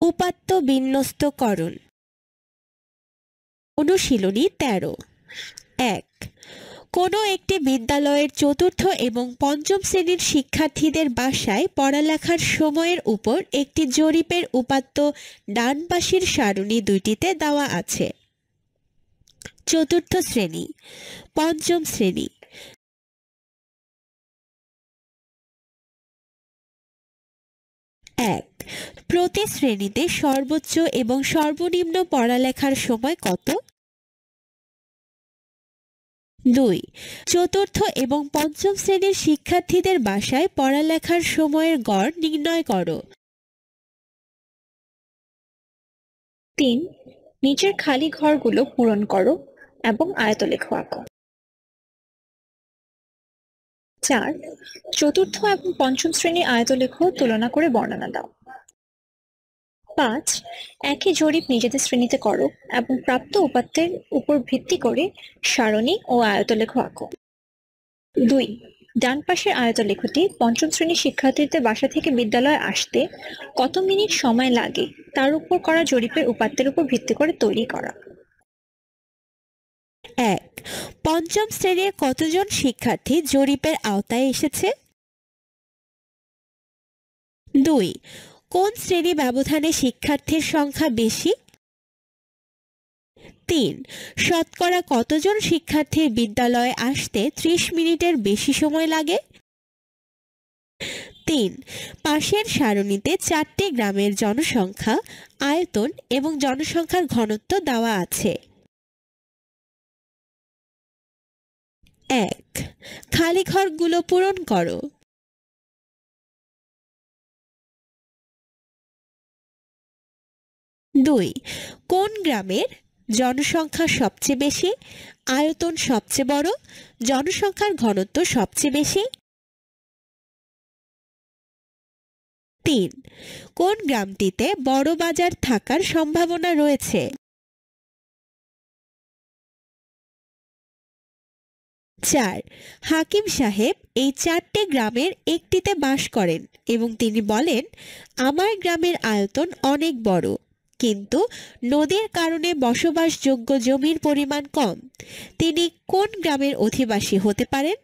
উপাত্ত বিন্যস্তকরণ। অনুশীলনী 13। 1। কোনো একটি বিদ্যালয়ের চতুর্থ এবং পঞ্চম শ্রেণীর শিক্ষার্থীদের বাসায় পড়ালেখার সময়ের উপর একটি জরিপের উপাত্ত ডান পাশের সারণী দুইটিতে দেওয়া আছে। চতুর্থ শ্রেণী, পঞ্চম শ্রেণী। 1। প্রতি শ্রেণীতে সর্বোচ্চ এবং সর্বনিম্ন পড়ালেখার সময় কত? 2। চতুর্থ এবং পঞ্চম শ্রেণীর শিক্ষার্থীদের বাসায় পড়ালেখার সময়ের গড় নির্ণয় করো। 3। নিচের খালি ঘরগুলো পূরণ করো এবং আয়তলেখ আঁকো। 4। চতুর্থ এবং পঞ্চম শ্রেণীর আয়তলেখ তুলনা করে বর্ণনা দাও। 5। একই জরিপ নিজেদের শ্রেণীতে করো এবং প্রাপ্ত উপাত্তের উপর ভিত্তি করে সারণী ও আয়তলেখ আঁকো। 2। ডান পাশের আয়তলেখটি পঞ্চম শ্রেণীর শিক্ষার্থীদের বাসা থেকে বিদ্যালয়ে আসতে কত মিনিট সময় লাগে তার উপর করা জরিপের উপাত্তের উপর ভিত্তি করে তৈরি করা। 1। পঞ্চম শ্রেণীর কতজন শিক্ষার্থী জরিপের আওতায় এসেছে? 2। কোন শ্রেণী ব্যবধানে শিক্ষার্থীর সংখ্যা বেশি? 3। শতকরা কতজন শিক্ষার্থীর বিদ্যালয়ে আসতে 30 মিনিটের বেশি সময় লাগে? 3। পাশের সারণীতে 4টি গ্রামের জনসংখ্যা, আয়তন এবং জনসংখ্যার ঘনত্ব দেওয়া আছে। 1। খালি ঘরগুলো পূরণ করো। 2। কোন গ্রামের জনসংখ্যা সবচেয়ে বেশি, আয়তন সবচেয়ে বড়, জনসংখ্যার ঘনত্ব সবচেয়ে বেশি? 3। কোন গ্রামটিতে বড় বাজার থাকার সম্ভাবনা রয়েছে? 4। হাকিম সাহেব এই 4টি গ্রামের একটিতে বাস করেন এবং তিনি বলেন, আমার গ্রামের আয়তন অনেক বড়, কিন্তু নদীর কারণে বসবাসযোগ্য জমির পরিমাণ কম। তিনি কোন গ্রামের অধিবাসী হতে পারেন?